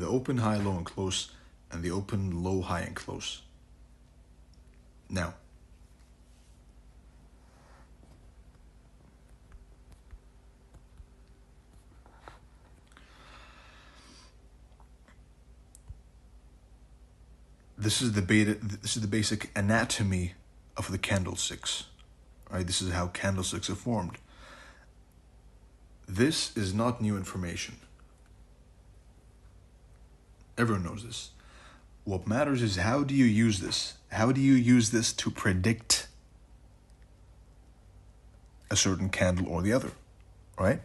the open, high, low, and close, and the open, low, high, and close. Now, this is the basic anatomy of the candlesticks. Right? This is how candlesticks are formed. This is not new information. Everyone knows this. What matters is how do you use this? How do you use this to predict a certain candle or the other, right?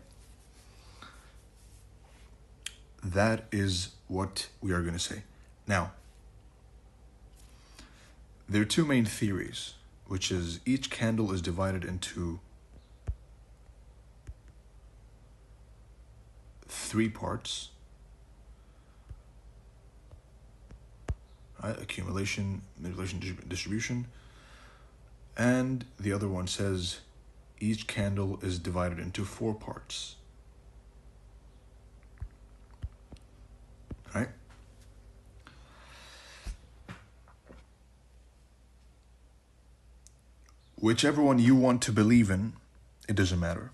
That is what we are going to say. Now, there are two main theories, which is each candle is divided into 3 parts. Right? Accumulation, manipulation, distribution. And the other one says each candle is divided into 4 parts. Right? Whichever one you want to believe in, it doesn't matter.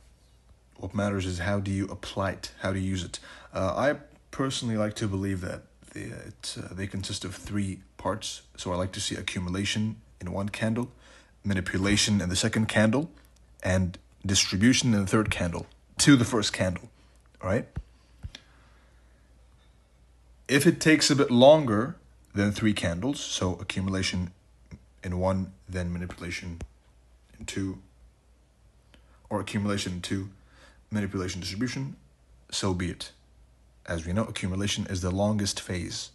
What matters is how do you apply it, how do you use it. I personally like to believe that they consist of 3 parts. So I like to see accumulation in one candle, manipulation in the second candle, and distribution in the third candle to the first candle, right? If it takes a bit longer than 3 candles, so accumulation in 1, then manipulation in 2, or accumulation in 2, manipulation, distribution, so be it. As we know, accumulation is the longest phase.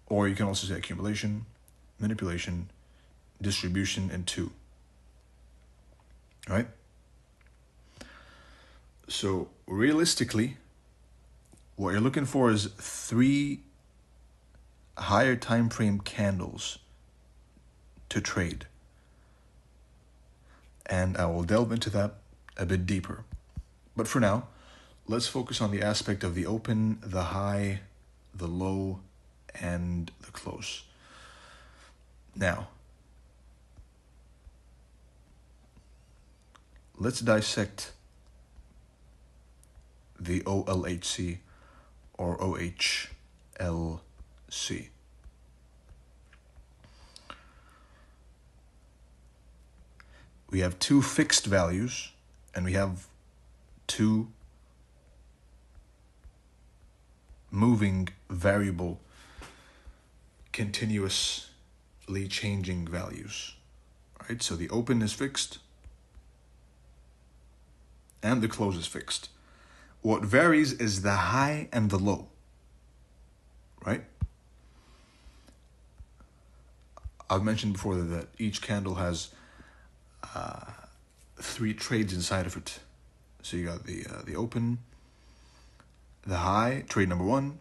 Or you can also say accumulation, manipulation, distribution in 2. Right? So realistically, what you're looking for is 3 higher time frame candles to trade. And I will delve into that a bit deeper. But for now, let's focus on the aspect of the open, the high, the low, and the close. Now, let's dissect the OLHC or OHLC. We have 2 fixed values, and we have 2 moving variable, continuously changing values. Right? So the open is fixed, and the close is fixed. What varies is the high and the low. Right? I've mentioned before that each candle has 3 trades inside of it. So you got the open, the high, trade number 1,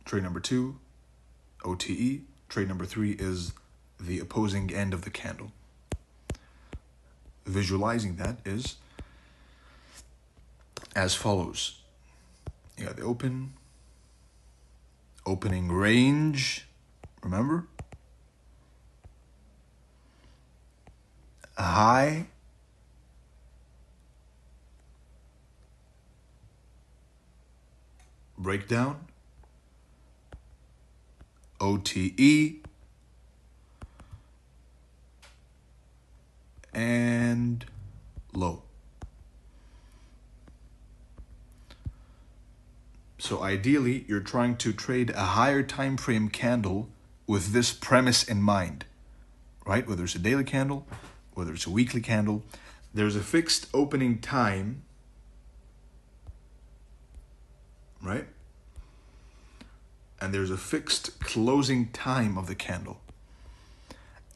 trade number 2, OTE, trade number 3 is the opposing end of the candle. Visualizing that is as follows. You got the open, opening range, remember? A high, breakdown, OTE, and low. So ideally, you're trying to trade a higher time frame candle with this premise in mind, right? Whether it's a daily candle, whether it's a weekly candle, there's a fixed opening time, right? And there's a fixed closing time of the candle.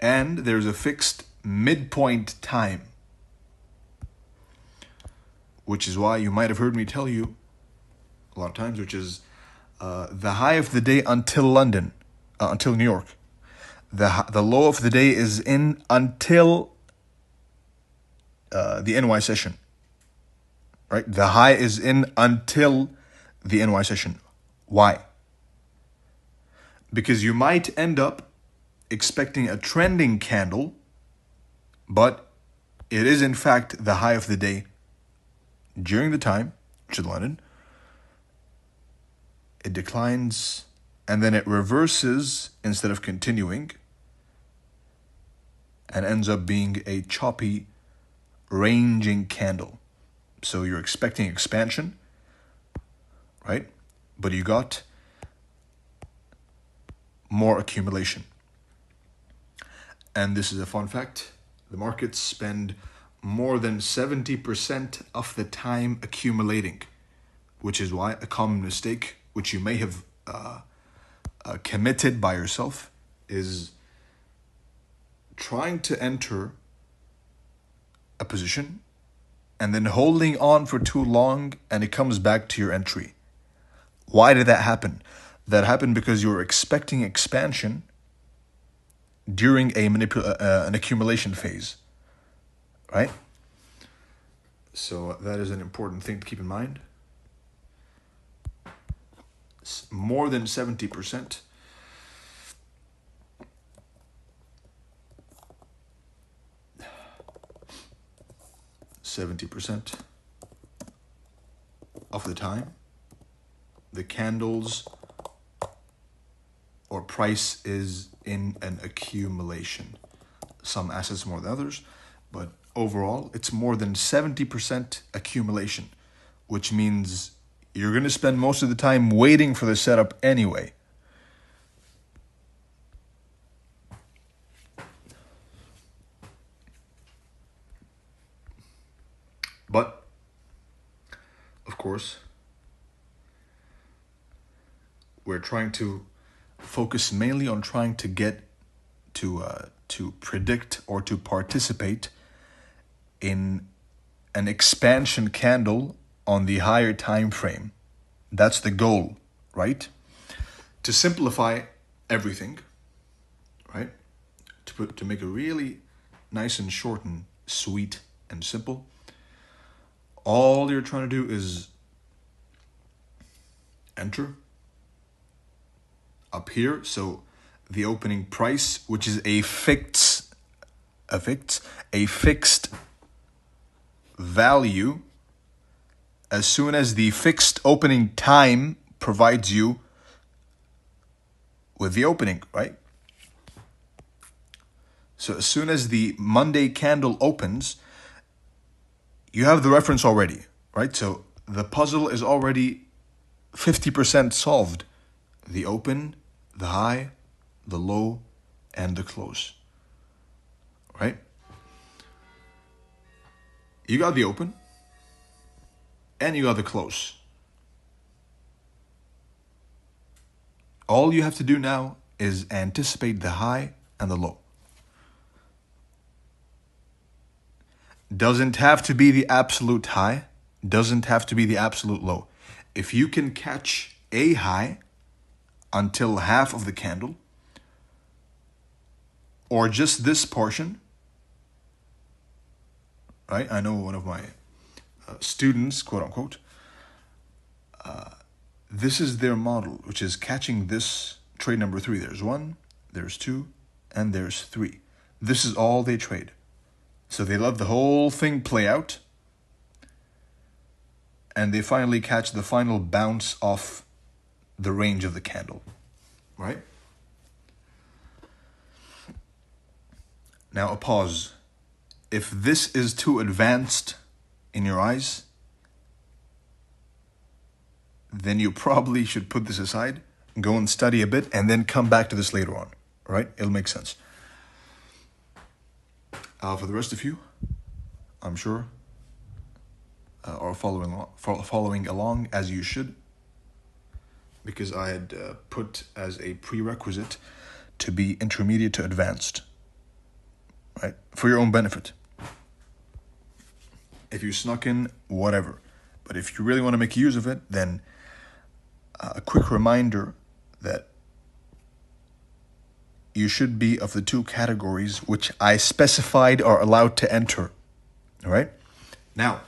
And there's a fixed midpoint time, which is why you might have heard me tell you a lot of times, which is the high of the day until New York. The low of the day is in until the NY session, right? The high is in until the NY session. Why? Because you might end up expecting a trending candle, but it is in fact the high of the day during the time, which is London. It declines and then it reverses instead of continuing and ends up being a choppy, ranging candle. So you're expecting expansion, right? But you got more accumulation. And this is a fun fact. The markets spend more than 70% of the time accumulating, which is why a common mistake, which you may have committed by yourself, is trying to enter a position and then holding on for too long and it comes back to your entry. Why did that happen? That happened because you were expecting expansion during an accumulation phase, right? So that is an important thing to keep in mind. More than 70%. Of the time, the candles or price is in an accumulation. Some assets more than others, but overall, it's more than 70% accumulation, which means you're going to spend most of the time waiting for the setup anyway. But, of course, we're trying to focus mainly on trying to get to predict or to participate in an expansion candle on the higher time frame. That's the goal, right? To simplify everything, right? To make it really nice and short and sweet and simple. All you're trying to do is enter up here. So the opening price, which is a fixed value, as soon as the fixed opening time provides you with the opening, right? So as soon as the Monday candle opens, you have the reference already, right? So the puzzle is already 50% solved. The open, the high, the low, and the close, right? You got the open, and you got the close. All you have to do now is anticipate the high and the low. Doesn't have to be the absolute high, doesn't have to be the absolute low. If you can catch a high until half of the candle, or just this portion, right? I know one of my students, quote unquote, this is their model, which is catching this trade number 3. There's 1, there's 2, and there's 3. This is all they trade. So they let the whole thing play out, and they finally catch the final bounce off the range of the candle, right? Now a pause. If this is too advanced in your eyes, then you probably should put this aside, go and study a bit, and then come back to this later on, right? It'll make sense. For the rest of you, I'm sure, are following along as you should, because I had put as a prerequisite to be intermediate to advanced, right? For your own benefit. If you snuck in, whatever. But if you really want to make use of it, then a quick reminder that you should be of the 2 categories which I specified are allowed to enter. All right? Now,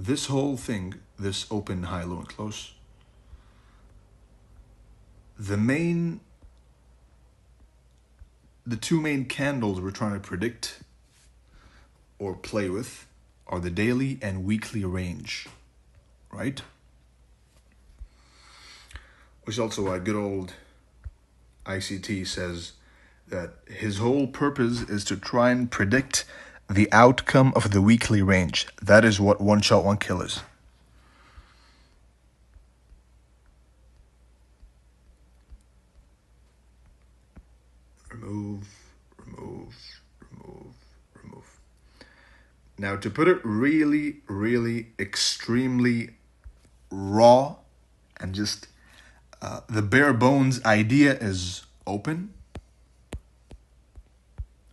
this whole thing, this open, high, low, and close, the two main candles we're trying to predict or play with are the daily and weekly range, right? Which is also why good old ICT says that his whole purpose is to try and predict the outcome of the weekly range. That is what one shot, one kill is. Remove. Now, to put it really, really extremely raw and just the bare bones idea is open,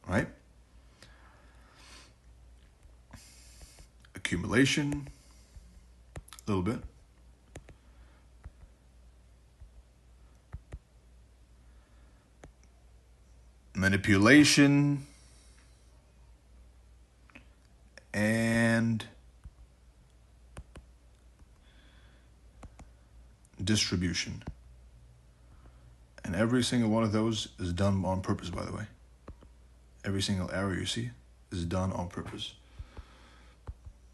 right? Accumulation, a little bit. Manipulation, and distribution. And every single one of those is done on purpose, by the way. Every single arrow you see is done on purpose.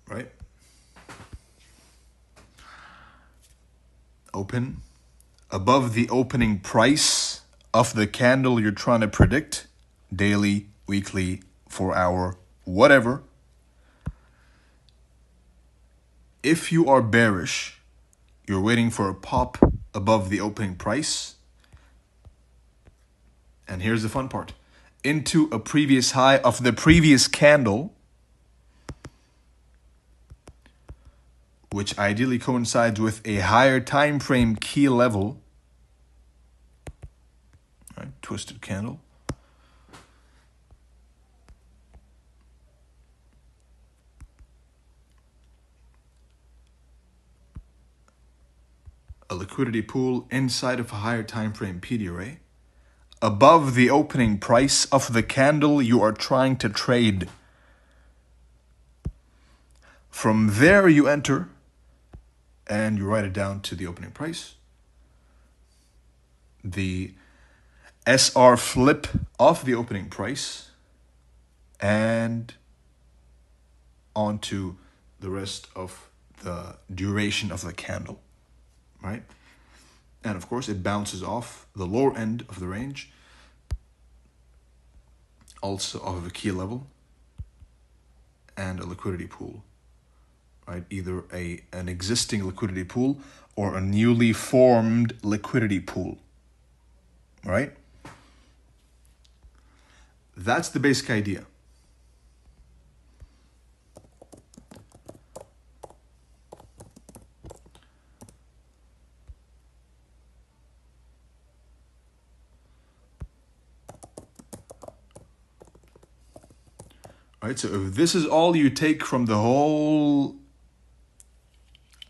Right? Open. Above the opening price of the candle you're trying to predict, daily, weekly, 4 hour, whatever. If you are bearish, you're waiting for a pop above the opening price. And here's the fun part. Into a previous high of the previous candle, which ideally coincides with a higher time frame key level. Right, twisted candle. A liquidity pool inside of a higher time frame PD array. Above the opening price of the candle you are trying to trade. From there you enter and you write it down to the opening price. The SR flip of the opening price and onto the rest of the duration of the candle, right? And of course it bounces off the lower end of the range, also off of a key level and a liquidity pool, right? Either an existing liquidity pool or a newly formed liquidity pool, right? That's the basic idea. All right, so if this is all you take from the whole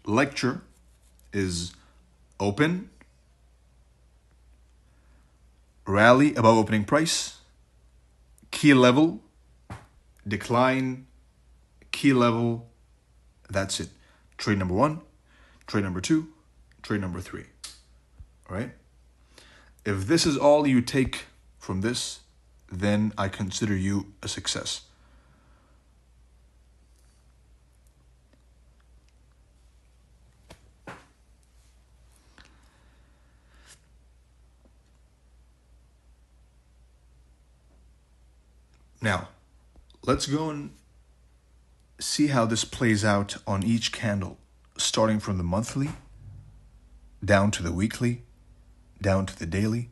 lecture is open, rally above opening price, key level, decline, key level, that's it. Trade number 1, trade number 2, trade number 3, all right? If this is all you take from this, then I consider you a success. Now, let's go and see how this plays out on each candle, starting from the monthly, down to the weekly, down to the daily,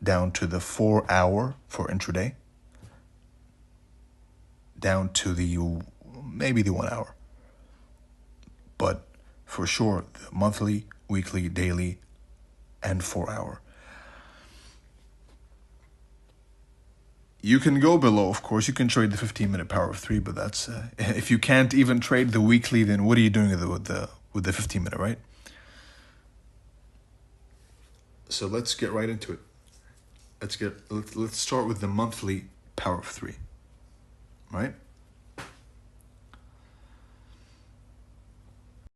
down to the 4 hour for intraday, down to maybe the 1 hour. But for sure, the monthly, weekly, daily, and 4 hour. You can go below, of course. You can trade the 15-minute power of 3, but that's if you can't even trade the weekly, then what are you doing with the 15-minute, right? So let's get right into it. Let's start with the monthly power of 3, right?